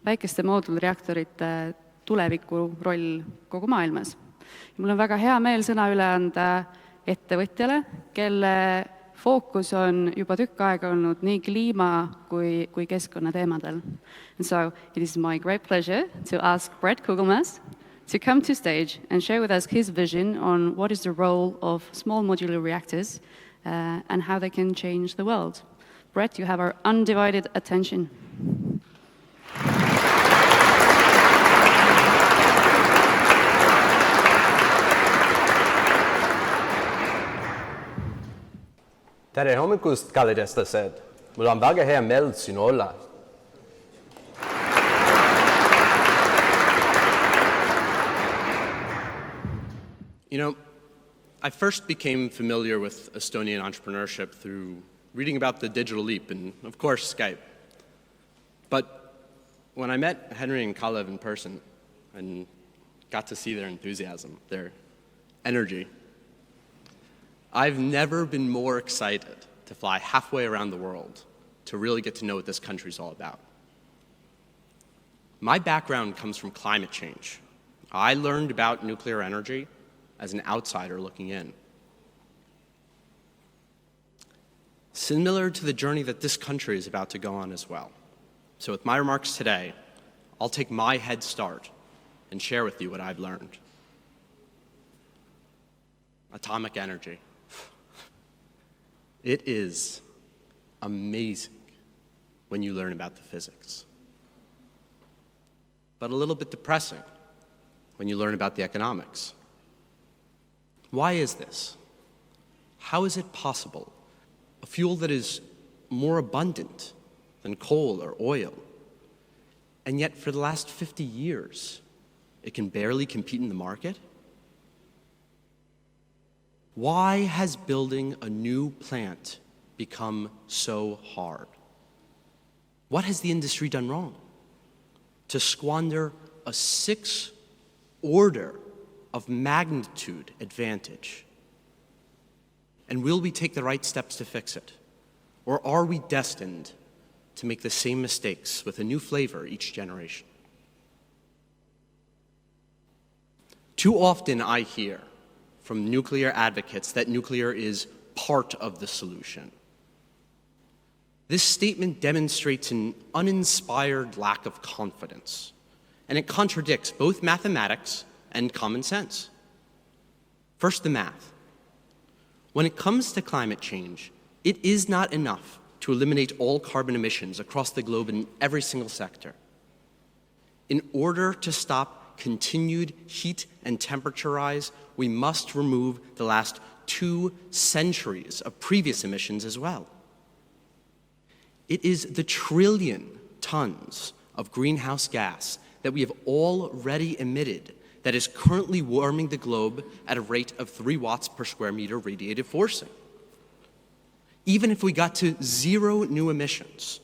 väikeste moodulreaktorite tuleviku roll kogu maailmas. Ja mul on väga hea meel sõna üle anda ettevõtjale, kelle fookus on juba tükk aega olnud nii kliima- kui keskkonnateemadel. And so it is my great pleasure to ask Bret Kugelmass to come to stage and share with us his vision on what is the role of small modular reactors and how they can change the world. Bret, you have our undivided attention. Tere hommikust, kallid eestlased! Mul on väga hea meel siin olla. You know, I first became familiar with Estonian entrepreneurship through reading about the digital leap and, of course, Skype. But when I met Henry and Kalev in person and got to see their enthusiasm, their energy, I've never been more excited to fly halfway around the world to really get to know what this country's all about. My background comes from climate change. I learned about nuclear energy as an outsider looking in. Similar to the journey that this country is about to go on as well. So with my remarks today, I'll take my head start and share with you what I've learned. Atomic energy. It is amazing when you learn about the physics, but a little bit depressing when you learn about the economics. Why is this? How is it possible? A fuel that is more abundant than coal or oil, and yet for the last 50 years, it can barely compete in the market? Why has building a new plant become so hard? What has the industry done wrong to squander a 6 order of magnitude advantage? And will we take the right steps to fix it? Or are we destined to make the same mistakes with a new flavor each generation? Too often I hear from nuclear advocates that nuclear is part of the solution. This statement demonstrates an uninspired lack of confidence, and it contradicts both mathematics and common sense. First, the math. When it comes to climate change, it is not enough to eliminate all carbon emissions across the globe in every single sector. In order to stop continued heat and temperature rise, we must remove the last 2 centuries of previous emissions as well. It is the trillion tons of greenhouse gas that we have already emitted that is currently warming the globe at a rate of 3 watts per square meter radiative forcing. Even if we got to 0 new emissions,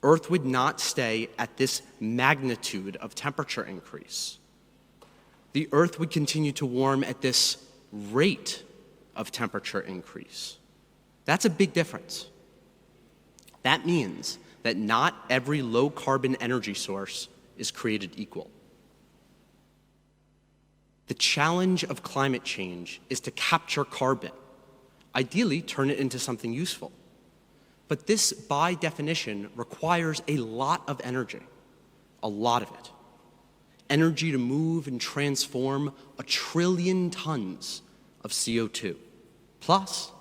Earth would not stay at this magnitude of temperature increase. The Earth would continue to warm at this rate of temperature increase. That's a big difference. That means that not every low-carbon energy source is created equal. The challenge of climate change is to capture carbon, ideally turn it into something useful. But this, by definition, requires a lot of energy, a lot of it. Energy to move and transform 1 trillion tons of CO2, plus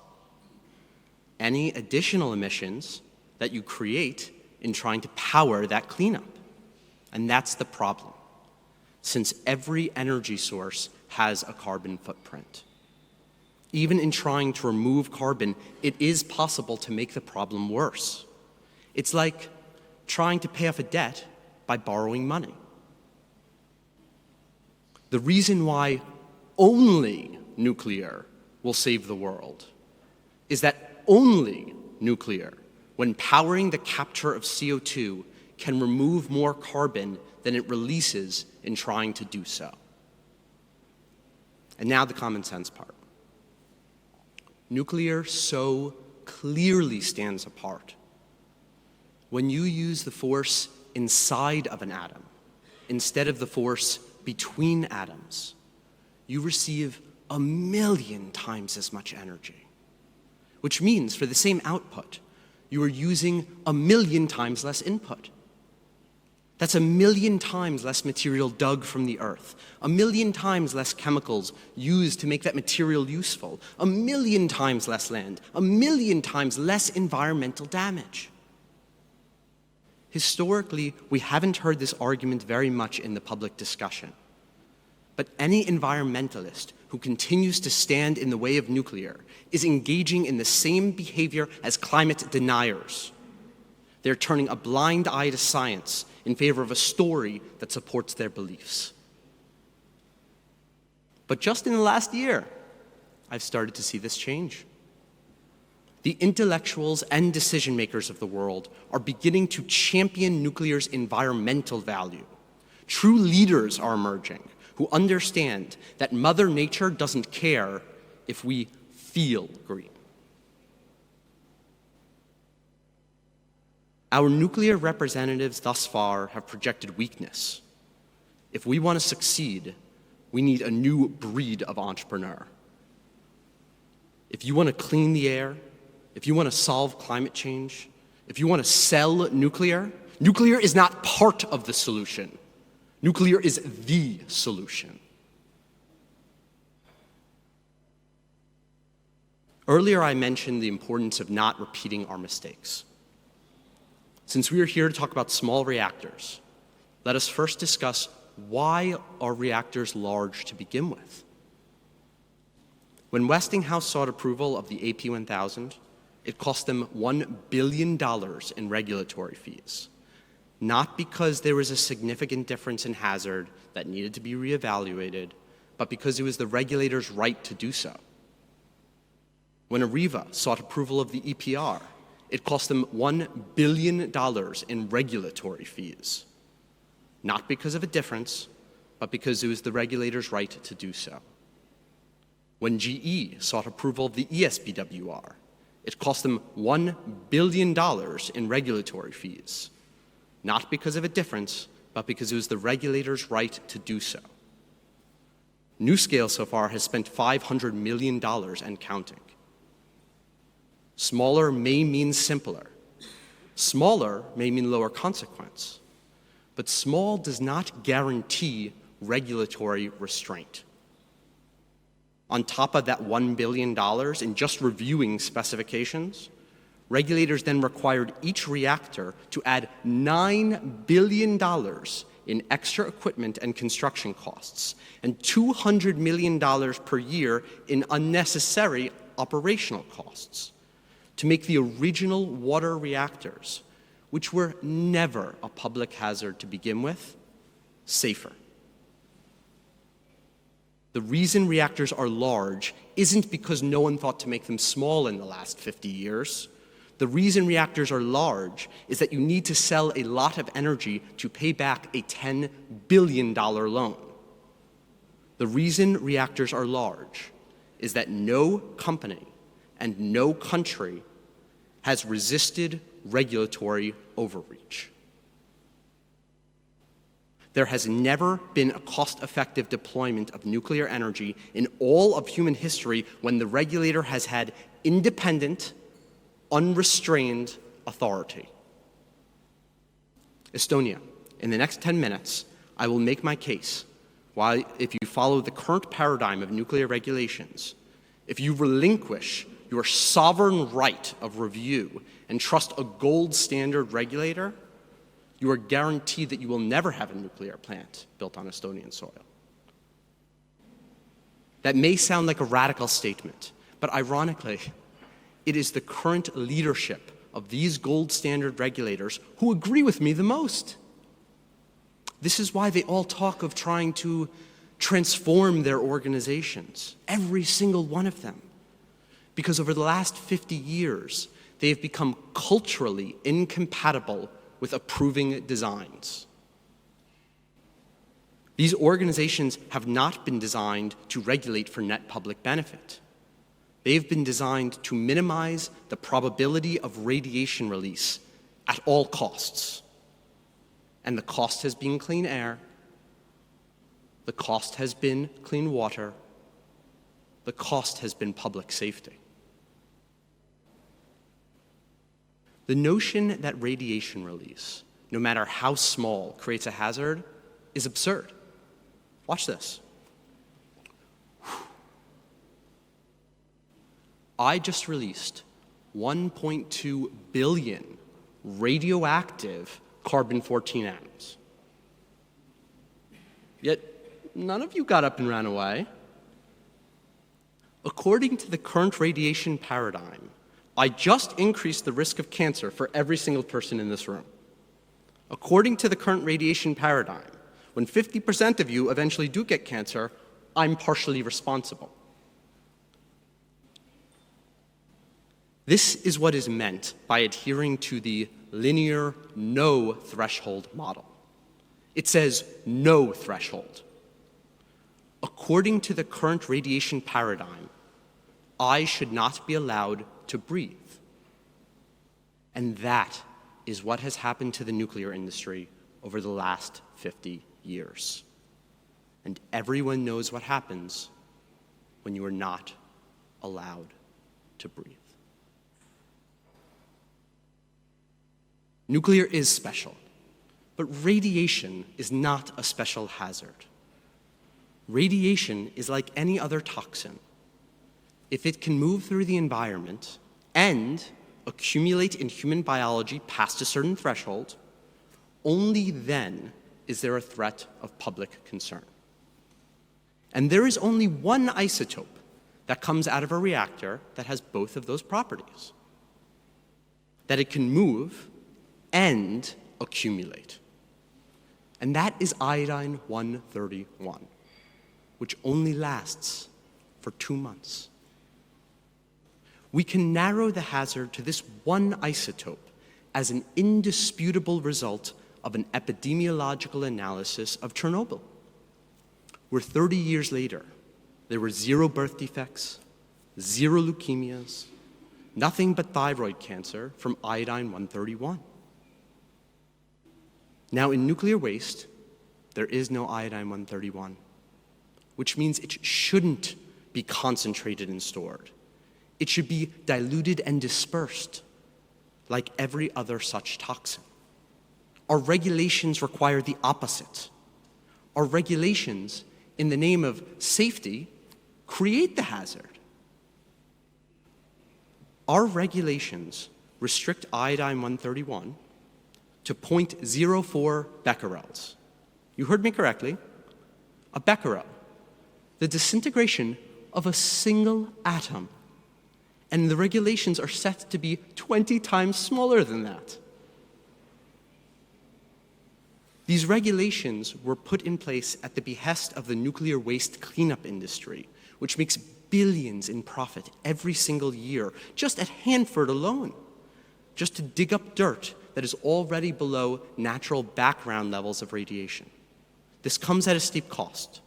any additional emissions that you create in trying to power that cleanup. And that's the problem, since every energy source has a carbon footprint. Even in trying to remove carbon, it is possible to make the problem worse. It's like trying to pay off a debt by borrowing money. The reason why only nuclear will save the world is that only nuclear, when powering the capture of CO2, can remove more carbon than it releases in trying to do so. And now the common sense part. Nuclear so clearly stands apart. When you use the force inside of an atom instead of the force between atoms, you receive 1,000,000 times as much energy, which means for the same output, you are using 1,000,000 times less input. That's 1,000,000 times less material dug from the earth, 1,000,000 times less chemicals used to make that material useful, 1,000,000 times less land, 1,000,000 times less environmental damage. Historically, we haven't heard this argument very much in the public discussion. But any environmentalist who continues to stand in the way of nuclear is engaging in the same behavior as climate deniers. They're turning a blind eye to science in favor of a story that supports their beliefs. But just in the last year, I've started to see this change. The intellectuals and decision makers of the world are beginning to champion nuclear's environmental value. True leaders are emerging who understand that Mother Nature doesn't care if we feel green. Our nuclear representatives thus far have projected weakness. If we want to succeed, we need a new breed of entrepreneur. If you want to clean the air, if you want to solve climate change, if you want to sell nuclear, nuclear is not part of the solution. Nuclear is the solution. Earlier, I mentioned the importance of not repeating our mistakes. Since we are here to talk about small reactors, let us first discuss why are reactors large to begin with. When Westinghouse sought approval of the AP1000, it cost them $1 billion in regulatory fees. Not because there was a significant difference in hazard that needed to be reevaluated, but because it was the regulator's right to do so. When Areva sought approval of the EPR, it cost them $1 billion in regulatory fees. Not because of a difference, but because it was the regulator's right to do so. When GE sought approval of the ESBWR, it cost them $1 billion in regulatory fees. Not because of a difference, but because it was the regulator's right to do so. NuScale so far has spent $500 million and counting. Smaller may mean simpler. Smaller may mean lower consequence. But small does not guarantee regulatory restraint. On top of that $1 billion in just reviewing specifications, regulators then required each reactor to add $9 billion in extra equipment and construction costs, and $200 million per year in unnecessary operational costs to make the original water reactors, which were never a public hazard to begin with, safer. The reason reactors are large isn't because no one thought to make them small in the last 50 years. The reason reactors are large is that you need to sell a lot of energy to pay back a $10 billion loan. The reason reactors are large is that no company and no country has resisted regulatory overreach. There has never been a cost-effective deployment of nuclear energy in all of human history when the regulator has had independent, unrestrained authority. Estonia, in the next 10 minutes, I will make my case why, if you follow the current paradigm of nuclear regulations, if you relinquish your sovereign right of review and trust a gold standard regulator, you are guaranteed that you will never have a nuclear plant built on Estonian soil. That may sound like a radical statement, but ironically, it is the current leadership of these gold standard regulators who agree with me the most. This is why they all talk of trying to transform their organizations, every single one of them. Because over the last 50 years, they have become culturally incompatible with approving designs. These organizations have not been designed to regulate for net public benefit. They've been designed to minimize the probability of radiation release at all costs. And the cost has been clean air. The cost has been clean water. The cost has been public safety. The notion that radiation release, no matter how small, creates a hazard is absurd. Watch this. I just released 1.2 billion radioactive carbon-14 atoms. Yet, none of you got up and ran away. According to the current radiation paradigm, I just increased the risk of cancer for every single person in this room. According to the current radiation paradigm, when 50% of you eventually do get cancer, I'm partially responsible. This is what is meant by adhering to the linear no threshold model. It says no threshold. According to the current radiation paradigm, I should not be allowed to breathe. And that is what has happened to the nuclear industry over the last 50 years. And everyone knows what happens when you are not allowed to breathe. Nuclear is special, but radiation is not a special hazard. Radiation is like any other toxin. If it can move through the environment and accumulate in human biology past a certain threshold, only then is there a threat of public concern. And there is only one isotope that comes out of a reactor that has both of those properties: that it can move and accumulate. And that is iodine-131, which only lasts for 2 months. We can narrow the hazard to this one isotope as an indisputable result of an epidemiological analysis of Chernobyl, where 30 years later, there were 0 birth defects, 0 leukemias, nothing but thyroid cancer from iodine-131. Now, in nuclear waste, there is no iodine-131, which means it shouldn't be concentrated and stored. It should be diluted and dispersed like every other such toxin. Our regulations require the opposite. Our regulations, in the name of safety, create the hazard. Our regulations restrict iodine-131 to 0.04 becquerels. You heard me correctly. A becquerel, the disintegration of a single atom. And the regulations are set to be 20 times smaller than that. These regulations were put in place at the behest of the nuclear waste cleanup industry, which makes billions in profit every single year, just at Hanford alone, just to dig up dirt that is already below natural background levels of radiation. This comes at a steep cost.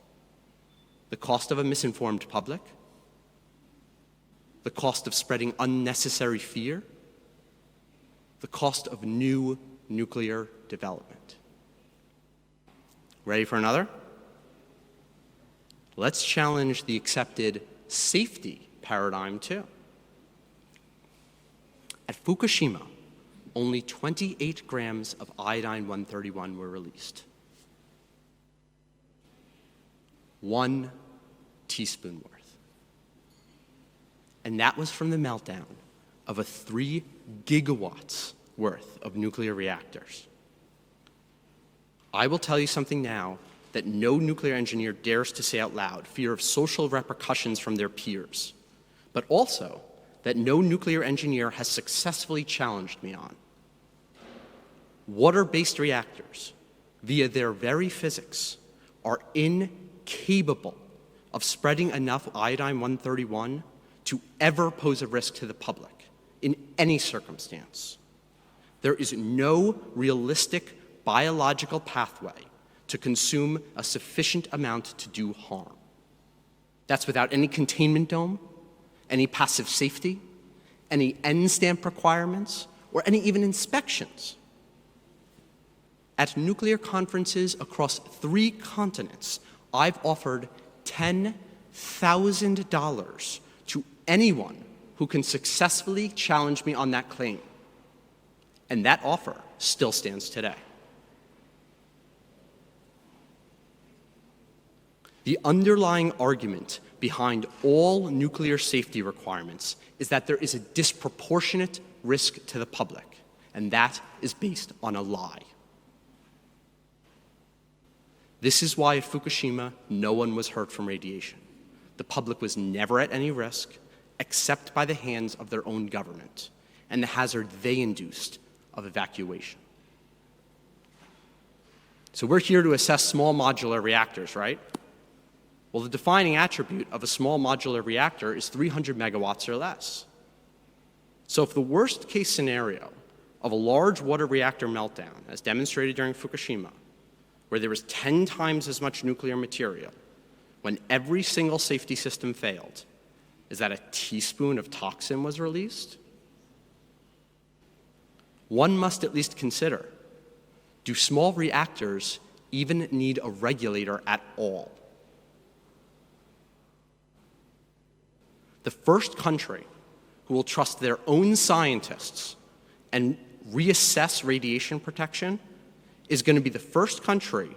The cost of a misinformed public, the cost of spreading unnecessary fear, the cost of new nuclear development. Ready for another? Let's challenge the accepted safety paradigm too. At Fukushima, only 28 grams of iodine-131 were released. 1 teaspoon worth. And that was from the meltdown of a 3 gigawatts worth of nuclear reactors. I will tell you something now that no nuclear engineer dares to say out loud, fear of social repercussions from their peers, but also that no nuclear engineer has successfully challenged me on. Water-based reactors, via their very physics, are incapable of spreading enough iodine-131 to ever pose a risk to the public in any circumstance. There is no realistic biological pathway to consume a sufficient amount to do harm. That's without any containment dome, any passive safety, any N stamp requirements, or any even inspections. At nuclear conferences across 3 continents, I've offered $10,000 to anyone who can successfully challenge me on that claim. And that offer still stands today. The underlying argument behind all nuclear safety requirements is that there is a disproportionate risk to the public, and that is based on a lie. This is why at Fukushima, no one was hurt from radiation. The public was never at any risk, except by the hands of their own government, and the hazard they induced of evacuation. So we're here to assess small modular reactors, right? Well, the defining attribute of a small modular reactor is 300 megawatts or less. So if the worst case scenario of a large water reactor meltdown, as demonstrated during Fukushima, where there was 10 times as much nuclear material, when every single safety system failed, is that a teaspoon of toxin was released? One must at least consider, do small reactors even need a regulator at all? The first country who will trust their own scientists and reassess radiation protection is going to be the first country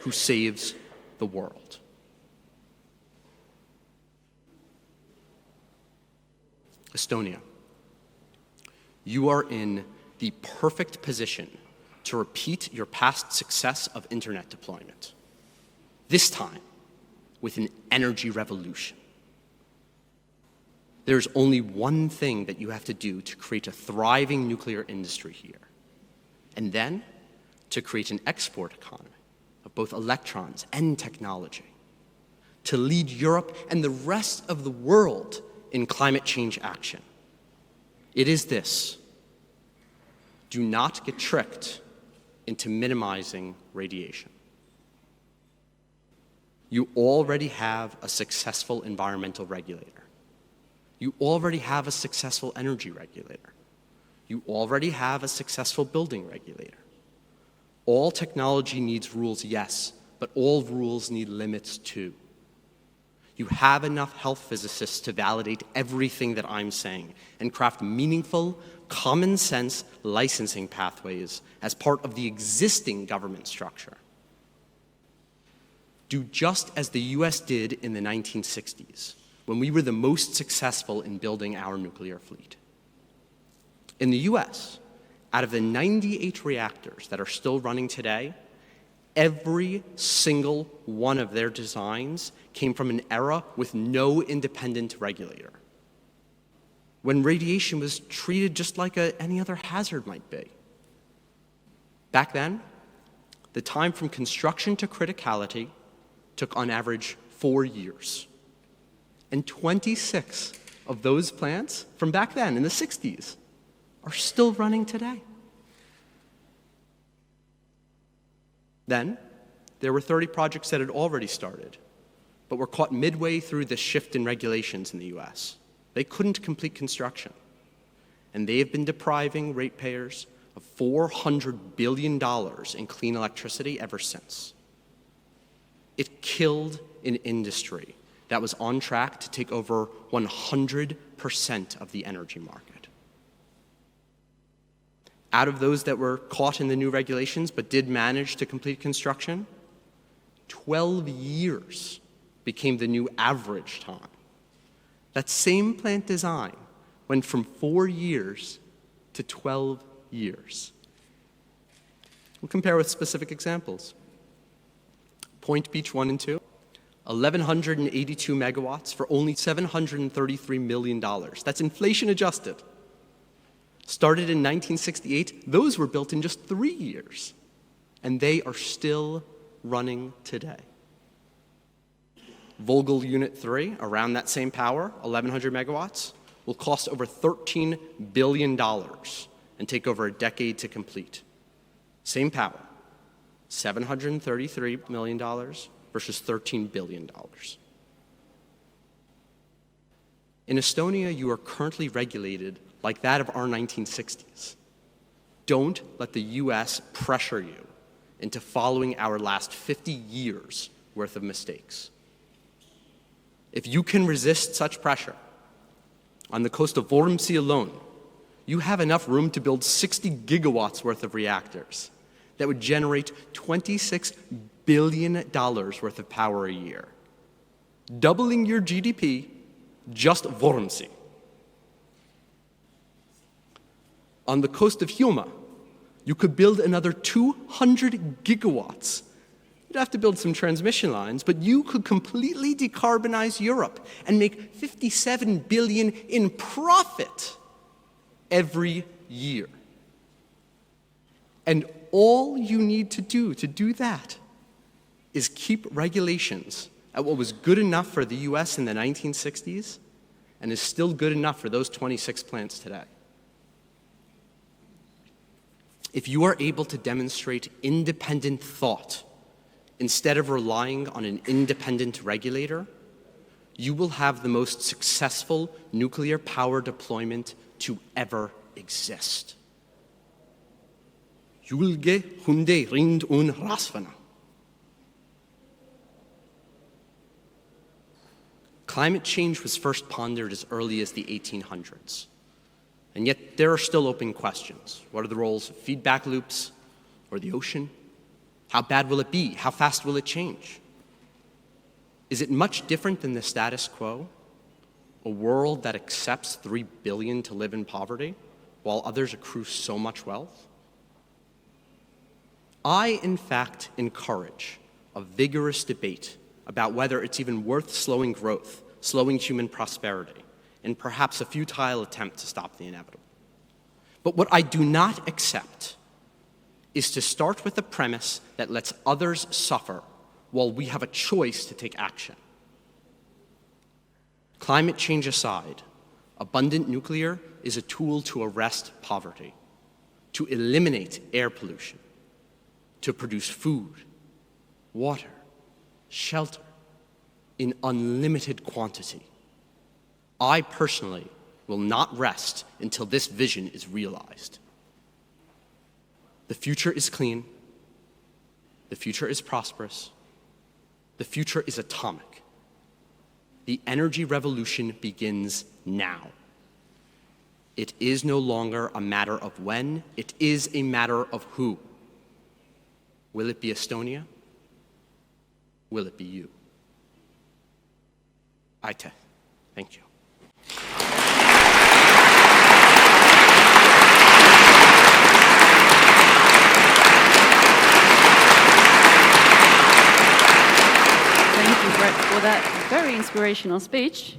who saves the world. Estonia, you are in the perfect position to repeat your past success of internet deployment, this time with an energy revolution. There's only one thing that you have to do to create a thriving nuclear industry here, and then to create an export economy of both electrons and technology, to lead Europe and the rest of the world in climate change action. It is this: do not get tricked into minimizing radiation. You already have a successful environmental regulator. You already have a successful energy regulator. You already have a successful building regulator. All technology needs rules, yes, but all rules need limits too. You have enough health physicists to validate everything that I'm saying and craft meaningful, common sense licensing pathways as part of the existing government structure. Do just as the US did in the 1960s, when we were the most successful in building our nuclear fleet. In the US, out of the 98 reactors that are still running today, every single one of their designs came from an era with no independent regulator, when radiation was treated just like any other hazard might be. Back then, the time from construction to criticality took on average 4 years. And 26 of those plants from back then, in the 60s, are still running today. Then, there were 30 projects that had already started, but were caught midway through the shift in regulations in the US. They couldn't complete construction, and they have been depriving ratepayers of $400 billion in clean electricity ever since. It killed an industry that was on track to take over 100% of the energy market. Out of those that were caught in the new regulations but did manage to complete construction, 12 years became the new average time. That same plant design went from 4 years to 12 years. We'll compare with specific examples. Point Beach 1 and 2. 1,182 megawatts for only $733 million. That's inflation adjusted. Started in 1968, those were built in just 3 years, and they are still running today. Vogtle Unit 3, around that same power, 1,100 megawatts, will cost over $13 billion and take over a decade to complete. Same power, $733 million versus $13 billion. In Estonia, you are currently regulated like that of our 1960s. Don't let the US pressure you into following our last 50 years worth of mistakes. If you can resist such pressure, on the coast of Vormsi alone, you have enough room to build 60 gigawatts worth of reactors that would generate $26 billion worth of power a year, doubling your GDP, just Vormsi. On the coast of Hyoma, you could build another 200 gigawatts. You'd have to build some transmission lines, but you could completely decarbonize Europe and make 57 billion in profit every year. And all you need to do that is keep regulations at what was good enough for the US in the 1960s and is still good enough for those 26 plants today. If you are able to demonstrate independent thought instead of relying on an independent regulator, you will have the most successful nuclear power deployment to ever exist. Julge hunde rind un rasvana. Climate change was first pondered as early as the 1800s. And yet there are still open questions. What are the roles of feedback loops or the ocean? How bad will it be? How fast will it change? Is it much different than the status quo? A world that accepts 3 billion to live in poverty while others accrue so much wealth? I, in fact, encourage a vigorous debate about whether it's even worth slowing growth, slowing human prosperity, and perhaps a futile attempt to stop the inevitable. But what I do not accept is to start with a premise that lets others suffer while we have a choice to take action. Climate change aside, abundant nuclear is a tool to arrest poverty, to eliminate air pollution, to produce food, water, shelter in unlimited quantity. I personally will not rest until this vision is realized. The future is clean. The future is prosperous. The future is atomic. The energy revolution begins now. It is no longer a matter of when, it is a matter of who. Will it be Estonia? Will it be you? Aitäh. Thank you. Thank you, Bret, for that very inspirational speech.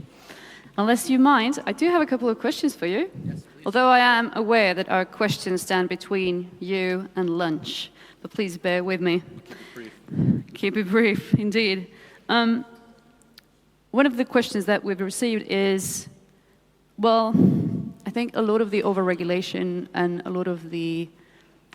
Unless you mind, I do have a couple of questions for you. Yes, although I am aware that our questions stand between you and lunch. But please bear with me. Keep it brief. Keep it brief, indeed. One of the questions that we've received is, well, I think a lot of the overregulation and a lot of the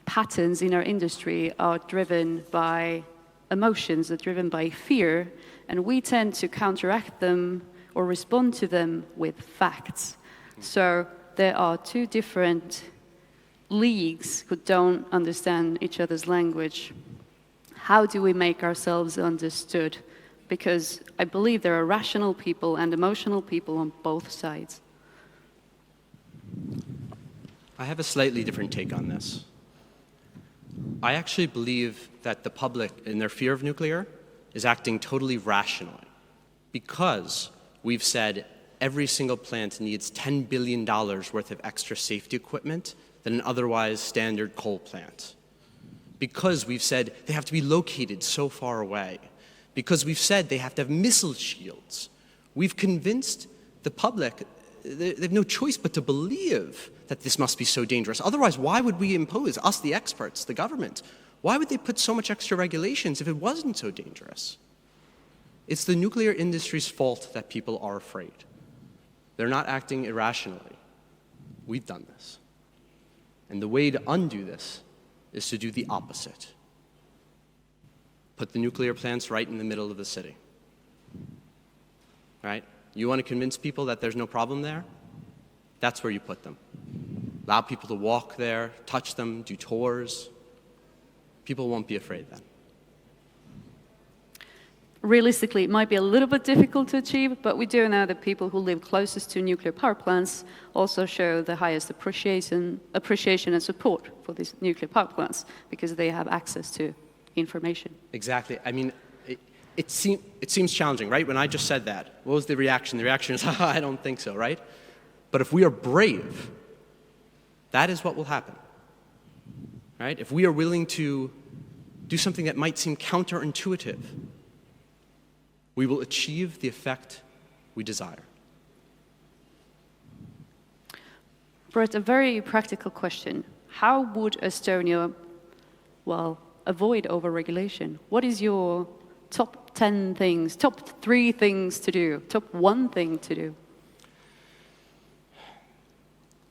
patterns in our industry are driven by emotions, are driven by fear, and we tend to counteract them or respond to them with facts. So there are two different leagues who don't understand each other's language. How do we make ourselves understood? Because I believe there are rational people and emotional people on both sides. I have a slightly different take on this. I actually believe that the public, in their fear of nuclear, is acting totally rationally. Because we've said every single plant needs $10 billion worth of extra safety equipment than an otherwise standard coal plant. Because we've said they have to be located so far away. Because we've said they have to have missile shields. We've convinced the public, they have no choice but to believe that this must be so dangerous. Otherwise, why would we impose, us the experts, the government, why would they put so much extra regulations if it wasn't so dangerous? It's the nuclear industry's fault that people are afraid. They're not acting irrationally. We've done this. And the way to undo this is to do the opposite. Put the nuclear plants right in the middle of the city. Right? You want to convince people that there's no problem there? That's where you put them. Allow people to walk there, touch them, do tours. People won't be afraid then. Realistically, it might be a little bit difficult to achieve, but we do know that people who live closest to nuclear power plants also show the highest appreciation and support for these nuclear power plants because they have access to information. Exactly. I mean, it seems challenging, right? When I just said that, what was the reaction? The reaction is, I don't think so, right? But if we are brave, that is what will happen, right? If we are willing to do something that might seem counterintuitive, we will achieve the effect we desire. Bret, a very practical question. How would Estonia, well, avoid overregulation? What is your top 10 things, top 3 things to do, top 1 thing to do?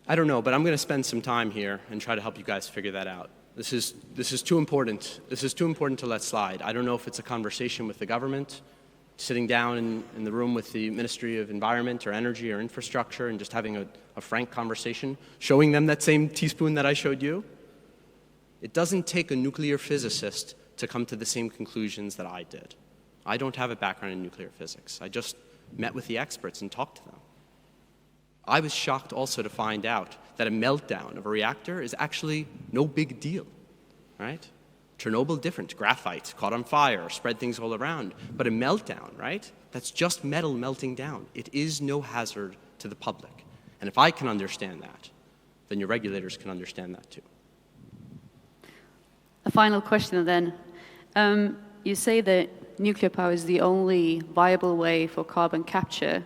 I don't know, but I'm going to spend some time here and try to help you guys figure that out. This is too important. This is too important to let slide. I don't know if it's a conversation with the government, sitting down in the room with the Ministry of Environment or Energy or Infrastructure and just having a frank conversation, showing them that same teaspoon that I showed you. It doesn't take a nuclear physicist to come to the same conclusions that I did. I don't have a background in nuclear physics. I just met with the experts and talked to them. I was shocked also to find out that a meltdown of a reactor is actually no big deal, right? Chernobyl, different. Graphite caught on fire, spread things all around. But a meltdown, right? That's just metal melting down. It is no hazard to the public. And if I can understand that, then your regulators can understand that too. A final question then. You say that nuclear power is the only viable way for carbon capture.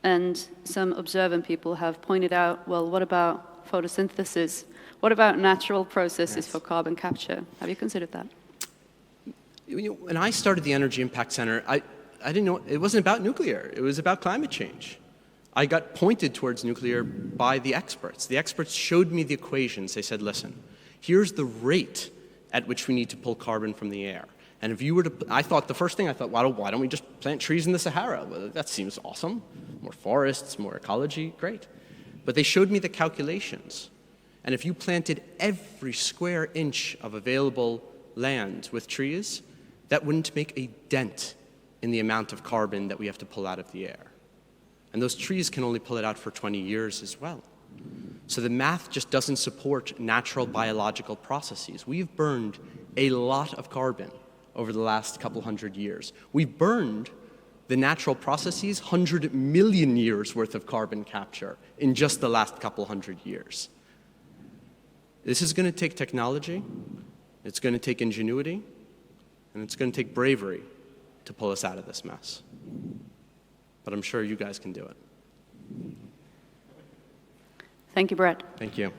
And some observant people have pointed out, well, what about photosynthesis? What about natural processes for carbon capture? Have you considered that? When I started the Energy Impact Center, I didn't know, it wasn't about nuclear. It was about climate change. I got pointed towards nuclear by the experts. The experts showed me the equations. They said, listen, here's the rate at which we need to pull carbon from the air. And if you were to, the first thing I thought, why don't we just plant trees in the Sahara? Well, that seems awesome. More forests, more ecology, great. But they showed me the calculations. And if you planted every square inch of available land with trees, that wouldn't make a dent in the amount of carbon that we have to pull out of the air. And those trees can only pull it out for 20 years as well. So the math just doesn't support natural biological processes. We've burned a lot of carbon over the last couple hundred years. We've burned the natural processes 100 million years worth of carbon capture in just the last couple hundred years. This is going to take technology, it's going to take ingenuity, and it's going to take bravery to pull us out of this mess. But I'm sure you guys can do it. Thank you, Bret. Thank you.